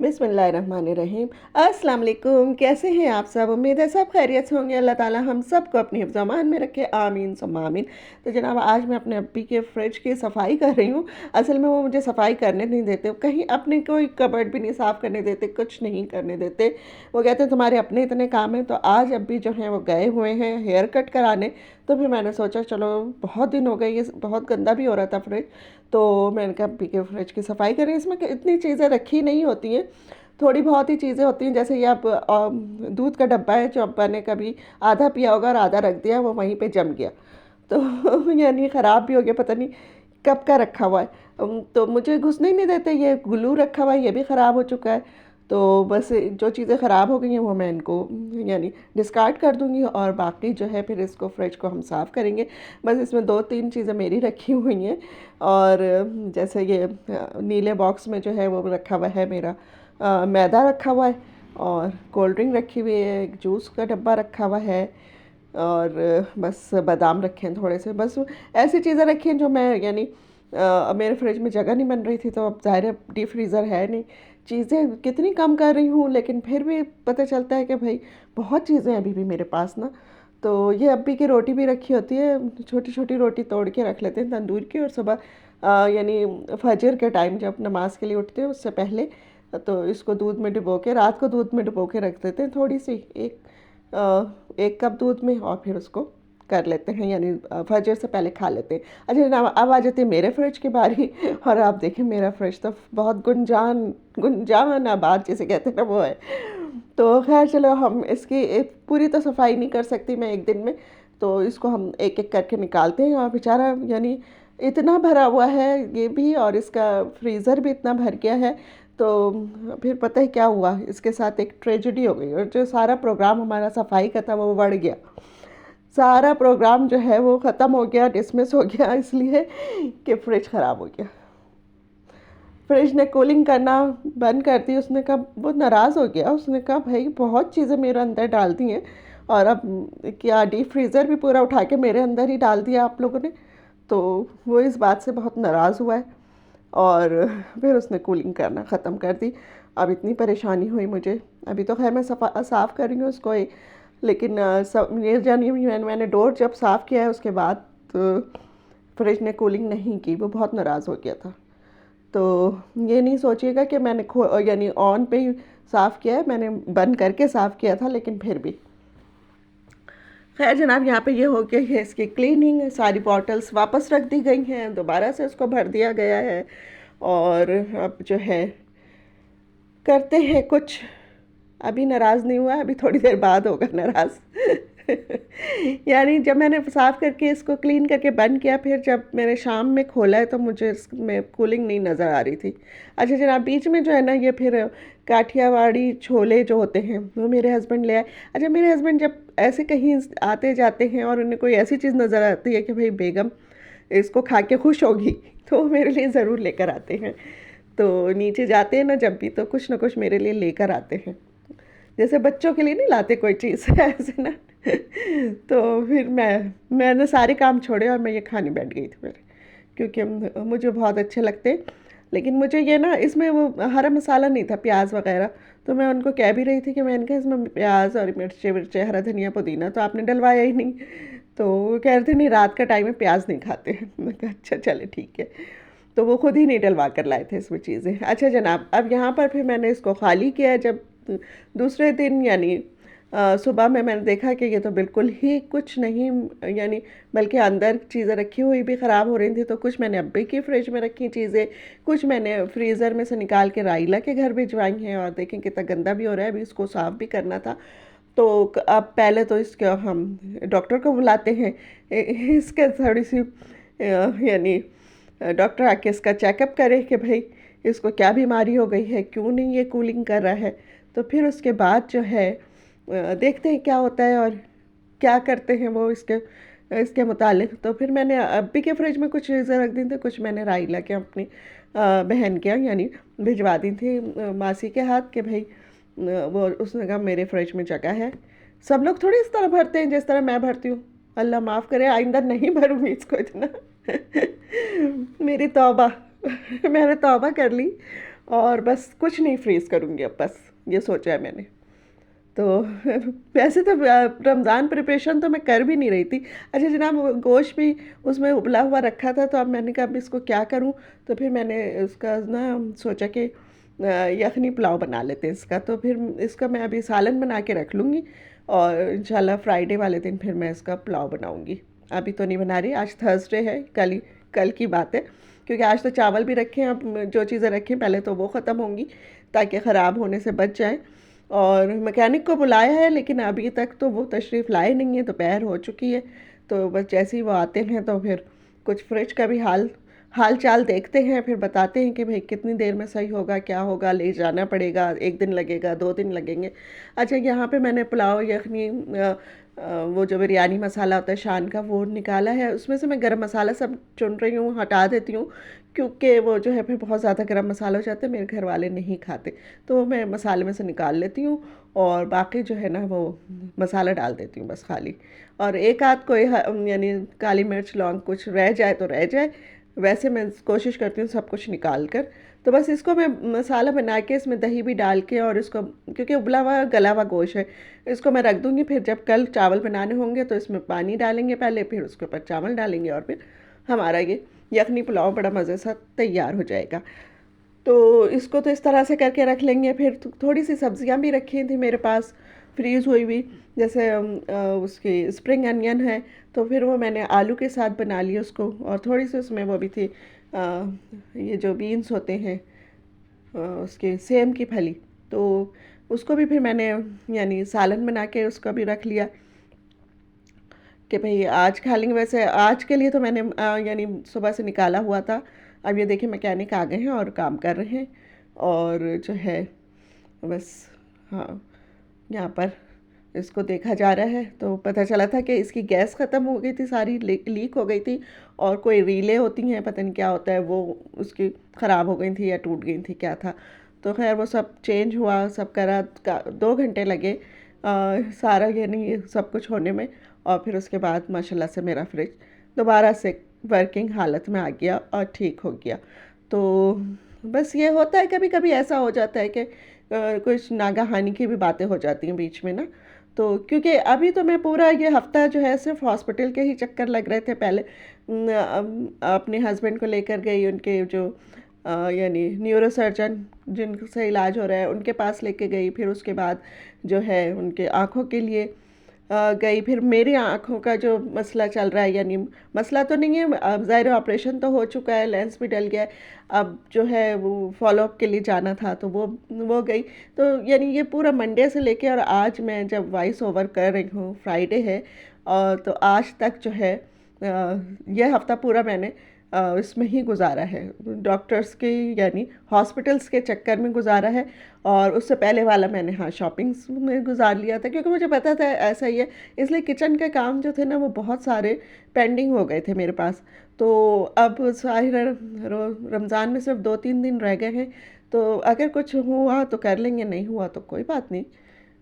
बिस्मिल्लाहिर्रहमानिर्रहीम। अस्सलाम वालेकुम। कैसे हैं आप सब? उम्मीद है सब खैरियत से होंगे। अल्लाह ताला हम सबको अपनी हिफ्ज़ अमान में रखे, आमीन सुम्मा आमीन। तो जनाब आज मैं अपने अब्बी के फ्रिज की सफाई कर रही हूँ। असल में वो मुझे सफाई करने नहीं देते, कहीं अपने कोई कबर्ड भी नहीं साफ़ करने देते, कुछ नहीं करने देते। वो कहते हैं तुम्हारे अपने इतने काम हैं। तो आज अब्बी जो हैं वो गए हुए हैं हेयर कट कराने। तो फिर मैंने सोचा चलो, बहुत दिन हो गए, ये बहुत गंदा भी हो रहा था फ्रिज। तो मैंने कहा अब्बी के फ्रिज की सफाई करें। इसमें इतनी चीज़ें रखी नहीं होती हैं, थोड़ी बहुत ही चीज़ें होती हैं। जैसे ये आप दूध का डब्बा है जो अब्बा ने कभी आधा पिया होगा और आधा रख दिया, वो वहीं पे जम गया। तो यानी ख़राब भी हो गया, पता नहीं कब का रखा हुआ है। तो मुझे घुसने ही नहीं देते। ये ग्लू रखा हुआ है, ये भी ख़राब हो चुका है। तो बस जो चीज़ें ख़राब हो गई हैं वो मैं इनको यानी डिस्कार्ड कर दूँगी, और बाकी जो है फिर इसको फ्रिज को हम साफ़ करेंगे। बस इसमें 2-3 चीज़ें मेरी रखी हुई हैं। और जैसे ये नीले बॉक्स में जो है वो रखा हुआ है मेरा मैदा रखा हुआ है, और कोल्ड ड्रिंक रखी हुई है, एक जूस का डब्बा रखा हुआ है, और बस बादाम रखे हैं थोड़े से। बस ऐसी चीज़ें रखी हैं जो मैं यानी मेरे फ्रिज में जगह नहीं बन रही थी, तो अब ज़ाहिर है डीप फ्रीज़र है नहीं। चीज़ें कितनी कम कर रही हूँ, लेकिन फिर भी पता चलता है कि भाई बहुत चीज़ें अभी भी मेरे पास ना। तो ये अब्बी की रोटी भी रखी होती है, छोटी छोटी रोटी तोड़ के रख लेते हैं तंदूर की, और सुबह यानी फजर के टाइम जब नमाज के लिए उठते हैं उससे पहले, तो इसको दूध में डुबो के, रात को दूध में डुबो के रख देते हैं थोड़ी सी, एक कप दूध में, और फिर उसको कर लेते हैं, यानी फजर से पहले खा लेते हैं। अच्छा जनाब, अब आ जाती है मेरे फ्रिज की बारी। और आप देखें मेरा फ्रिज तो बहुत गुंजान गुंजान आबाद जिसे कहते हैं ना, वो है। तो खैर चलो, हम इसकी पूरी तो सफाई नहीं कर सकती मैं एक दिन में, तो इसको हम एक एक करके निकालते हैं। और बेचारा यानी इतना भरा हुआ है ये भी, और इसका फ्रीज़र भी इतना भर गया है। तो फिर पता है क्या हुआ, इसके साथ एक ट्रेजेडी हो गई, और जो सारा प्रोग्राम हमारा सफाई का था वो बढ़ गया। सारा प्रोग्राम जो है वो ख़त्म हो गया, डिसमिस हो गया, इसलिए कि फ्रिज ख़राब हो गया। फ्रिज ने कूलिंग करना बंद कर दी। उसने कहा, वो नाराज़ हो गया, उसने कहा भाई बहुत चीज़ें मेरे अंदर डाल दी हैं, और अब क्या डीप फ्रीज़र भी पूरा उठा के मेरे अंदर ही डाल दिया आप लोगों ने। तो वो इस बात से बहुत नाराज़ हुआ है, और फिर उसने कूलिंग करना ख़त्म कर दी। अब इतनी परेशानी हुई मुझे। अभी तो खैर मैं साफ़ कर रही हूँ उसको, लेकिन सब ये जानिए, मैंने डोर जब साफ़ किया है उसके बाद फ्रिज ने कूलिंग नहीं की, वो बहुत नाराज़ हो गया था। तो ये नहीं सोचिएगा कि मैंने यानी ऑन पे ही साफ़ किया है, मैंने बंद करके साफ़ किया था, लेकिन फिर भी खैर जनाब, यहाँ पे ये हो गई है इसकी क्लीनिंग। सारी बॉटल्स वापस रख दी गई हैं, दोबारा से उसको भर दिया गया है। और अब जो है करते हैं कुछ। अभी नाराज़ नहीं हुआ, अभी थोड़ी देर बाद होगा नाराज़। यानी जब मैंने साफ़ करके इसको क्लीन करके बंद किया, फिर जब मैंने शाम में खोला है तो मुझे इसमें कूलिंग नहीं नज़र आ रही थी। अच्छा जनाब, बीच में जो है ना, ये फिर काठियावाड़ी छोले जो होते हैं वो मेरे हस्बैंड ले आए। अच्छा, मेरे हस्बैंड जब ऐसे कहीं आते जाते हैं और उन्हें कोई ऐसी चीज़ नज़र आती है कि भाई बेगम इसको खा के खुश होगी, तो वो मेरे लिए ज़रूर लेकर आते हैं। तो नीचे जाते हैं ना जब भी, तो कुछ ना कुछ मेरे लिए लेकर आते हैं। जैसे बच्चों के लिए नहीं लाते कोई चीज़ ऐसे ना। तो फिर मैंने सारे काम छोड़े और मैं ये खाने बैठ गई थी मेरे, क्योंकि मुझे बहुत अच्छे लगते। लेकिन मुझे ये ना, इसमें वो हरा मसाला नहीं था, प्याज वगैरह। तो मैं उनको कह भी रही थी कि मैंने कहा इसमें प्याज और मिर्चे विर्चे, हरा धनिया पुदीना तो आपने डलवाया ही नहीं। तो वो कह रहे थे नहीं, रात का टाइम है, प्याज नहीं खाते। मैं कहा अच्छा चले ठीक है। तो वो खुद ही नहीं डलवा कर लाए थे इसमें चीज़ें। अच्छा जनाब, अब यहाँ पर फिर मैंने इसको खाली किया। जब दूसरे दिन यानी सुबह में मैंने देखा कि ये तो बिल्कुल ही कुछ नहीं, यानी बल्कि अंदर चीज़ें रखी हुई भी ख़राब हो रही थी। तो कुछ मैंने अब्बी की फ्रिज में रखी चीज़ें, कुछ मैंने फ्रीज़र में से निकाल के राइला के घर भिजवाई हैं, और देखें कितना गंदा भी हो रहा है। अभी इसको साफ़ भी करना था। तो अब पहले तो इसका हम डॉक्टर को बुलाते हैं, इसके थोड़ी सी यानी डॉक्टर आके इसका चेकअप करे कि भाई इसको क्या बीमारी हो गई है, क्यों नहीं ये कूलिंग कर रहा है। तो फिर उसके बाद जो है देखते हैं क्या होता है और क्या करते हैं वो इसके इसके मुतालिक। तो फिर मैंने अब्बी के फ्रिज में कुछ चीज़ें रख दी थी, कुछ मैंने राइला के अपनी बहन के यानी भिजवा दी थी मासी के हाथ के भाई। वो उसने कहा मेरे फ्रिज में जगह है। सब लोग थोड़ी इस तरह भरते हैं जिस तरह मैं भरती हूँ। अल्लाह माफ़ करे, आइंदा नहीं भरूंगी इसको इतना। मेरी तौबा। मैंने तौबा कर ली। और बस कुछ नहीं फ्रीज़ करूँगी अब, बस ये सोचा है मैंने। तो वैसे तो रमज़ान प्रिपरेशन तो मैं कर भी नहीं रही थी। अच्छा जनाब, वो गोश्त भी उसमें उबला हुआ रखा था, तो अब मैंने कहा अब इसको क्या करूं। तो फिर मैंने उसका ना सोचा कि यखनी पुलाव बना लेते हैं इसका। तो फिर इसका मैं अभी सालन बना के रख लूँगी, और इंशाल्लाह फ्राइडे वाले दिन फिर मैं इसका पुलाव बनाऊँगी। अभी तो नहीं बना रही, आज थर्सडे है, कल की बात है। क्योंकि आज तो चावल भी रखे हैं, अब जो चीज़ें रखी हैं पहले तो वो ख़त्म होंगी ताकि ख़राब होने से बच जाएँ। और मैकेनिक को बुलाया है, लेकिन अभी तक तो वो तशरीफ़ लाए नहीं है, दोपहर हो चुकी है। तो बस जैसे ही वो आते हैं तो फिर कुछ फ्रिज का भी हाल चाल देखते हैं, फिर बताते हैं कि भाई कितनी देर में सही होगा, क्या होगा, ले जाना पड़ेगा, 1 दिन लगेगा, 2 दिन लगेंगे। अच्छा, यहाँ पे मैंने पुलाव यखनी वो जो बिरयानी मसाला होता है शान का, वो निकाला है। उसमें से मैं गरम मसाला सब चुन रही हूँ, हटा देती हूँ, क्योंकि वो जो है फिर बहुत ज़्यादा गरम मसाला हो जाता है, मेरे घर वाले नहीं खाते। तो वो मैं मसाले में से निकाल लेती हूँ, और बाकी जो है ना वो मसाला डाल देती हूँ बस खाली। और एक आध कोई यानी काली मिर्च लौंग कुछ रह जाए तो रह जाए, वैसे मैं कोशिश करती हूँ सब कुछ निकाल कर। तो बस इसको मैं मसाला बना के इसमें दही भी डाल के, और इसको क्योंकि उबला हुआ गला हुआ गोश्त है, इसको मैं रख दूँगी। फिर जब कल चावल बनाने होंगे तो इसमें पानी डालेंगे पहले, फिर उसके ऊपर चावल डालेंगे, और फिर हमारा ये यखनी पुलाव बड़ा मज़े से तैयार हो जाएगा। तो इसको तो इस तरह से करके रख लेंगे। फिर थोड़ी सी सब्जियां भी रखी थी मेरे पास फ्रीज़ हुई हुई, जैसे उसकी स्प्रिंग अनियन है, तो फिर वो मैंने आलू के साथ बना ली उसको। और थोड़ी सी उसमें वो भी थी ये जो बीन्स होते हैं, उसके सेम की फली, तो उसको भी फिर मैंने यानी सालन बना के उसका भी रख लिया कि भाई आज खा लेंगे। वैसे आज के लिए तो मैंने यानी सुबह से निकाला हुआ था। अब ये देखिए मैकेनिक आ गए हैं और काम कर रहे हैं, और जो है बस, हाँ, यहाँ पर इसको देखा जा रहा है। तो पता चला था कि इसकी गैस ख़त्म हो गई थी, सारी लीक हो गई थी, और कोई रीले होती हैं, पता नहीं क्या होता है, वो उसकी ख़राब हो गई थी या टूट गई थी, क्या था। तो खैर वो सब चेंज हुआ, सब करा, 2 घंटे लगे सारा यानी ये सब कुछ होने में। और फिर उसके बाद माशाल्लाह से मेरा फ्रिज दोबारा से वर्किंग हालत में आ गया और ठीक हो गया। तो बस ये होता है, कभी कभी ऐसा हो जाता है कि कुछ नागाहानी की भी बातें हो जाती हैं बीच में ना। तो क्योंकि अभी तो मैं पूरा ये हफ्ता जो है सिर्फ हॉस्पिटल के ही चक्कर लग रहे थे। पहले अपने हस्बैंड को लेकर गई, उनके जो यानी न्यूरो सर्जन जिनसे इलाज हो रहा है उनके पास लेके गई। फिर उसके बाद जो है उनके आँखों के लिए गई। फिर मेरी आँखों का जो मसला चल रहा है, यानी मसला तो नहीं है, अब ज़ाहिर ऑपरेशन तो हो चुका है, लेंस भी डल गया है, अब जो है वो फॉलोअप के लिए जाना था, तो वो गई। तो यानी ये पूरा मंडे से लेके और आज मैं जब वॉइस ओवर कर रही हूँ, फ्राइडे है, और तो आज तक जो है यह हफ़्ता पूरा मैंने इसमें ही गुजारा है, डॉक्टर्स के यानी हॉस्पिटल्स के चक्कर में गुजारा है। और उससे पहले वाला मैंने हाँ शॉपिंग्स में गुजार लिया था, क्योंकि मुझे पता था ऐसा ही है। इसलिए किचन के काम जो थे ना वो बहुत सारे पेंडिंग हो गए थे मेरे पास। तो अब ज़ाहिर है रमज़ान में सिर्फ 2-3 दिन रह गए हैं, तो अगर कुछ हुआ तो कर लेंगे, नहीं हुआ तो कोई बात नहीं।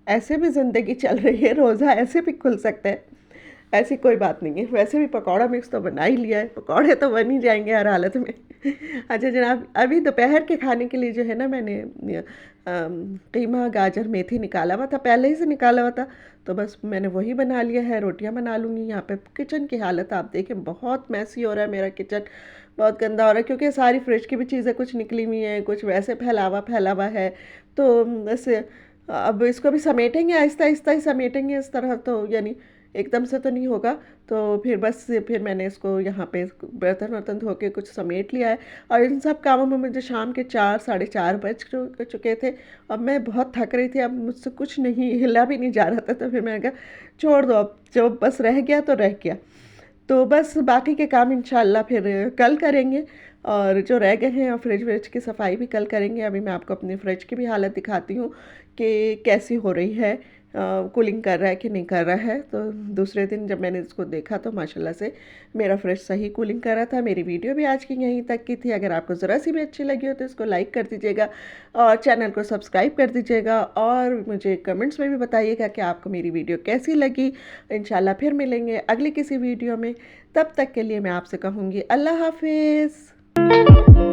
ऐसे भी ज़िंदगी चल रही है, रोज़ा ऐसे भी खुल सकता है, ऐसी कोई बात नहीं है। वैसे भी पकौड़ा मिक्स तो बना ही लिया है, पकौड़े तो बन ही जाएंगे हर हालत में। अच्छा जनाब, अभी दोपहर के खाने के लिए जो है ना मैंने कीमा गाजर मेथी निकाला हुआ था, पहले ही से निकाला हुआ था, तो बस मैंने वही बना लिया है। रोटियां बना लूँगी। यहाँ पे किचन की हालत आप देखें, बहुत मैसी हो रहा है मेरा किचन, बहुत गंदा हो रहा है, क्योंकि सारी फ्रिज की भी चीज़ें कुछ निकली हुई हैं, कुछ वैसे फैला हुआ है। तो वैसे अब इसको भी समेटेंगे, आहिस्ता आहिस्ता ही समेटेंगे इस तरह, तो यानी एकदम से तो नहीं होगा। तो फिर बस फिर मैंने इसको यहाँ पे बर्तन वर्तन धो के कुछ समेट लिया है। और इन सब कामों में मुझे शाम के 4 साढ़े 4 बज चुके थे। अब मैं बहुत थक रही थी, अब मुझसे कुछ नहीं हिला भी नहीं जा रहा था, तो फिर मैंने कहा छोड़ दो, अब जो बस रह गया तो रह गया। तो बस बाकी के काम इंशाल्लाह फिर कल करेंगे, और जो रह गए हैं फ्रिज व्रिज की सफाई भी कल करेंगे। अभी मैं आपको अपनी फ्रिज की भी हालत दिखाती हूँ कि कैसी हो रही है, कूलिंग कर रहा है कि नहीं कर रहा है। तो दूसरे दिन जब मैंने इसको देखा तो माशाल्लाह से मेरा फ्रिज सही कूलिंग कर रहा था। मेरी वीडियो भी आज की यहीं तक की थी। अगर आपको ज़रा सी भी अच्छी लगी हो तो इसको लाइक कर दीजिएगा, और चैनल को सब्सक्राइब कर दीजिएगा, और मुझे कमेंट्स में भी बताइएगा कि आपको मेरी वीडियो कैसी लगी। इंशाल्लाह फिर मिलेंगे अगली किसी वीडियो में, तब तक के लिए मैं आपसे कहूँगी अल्लाह हाफिज़।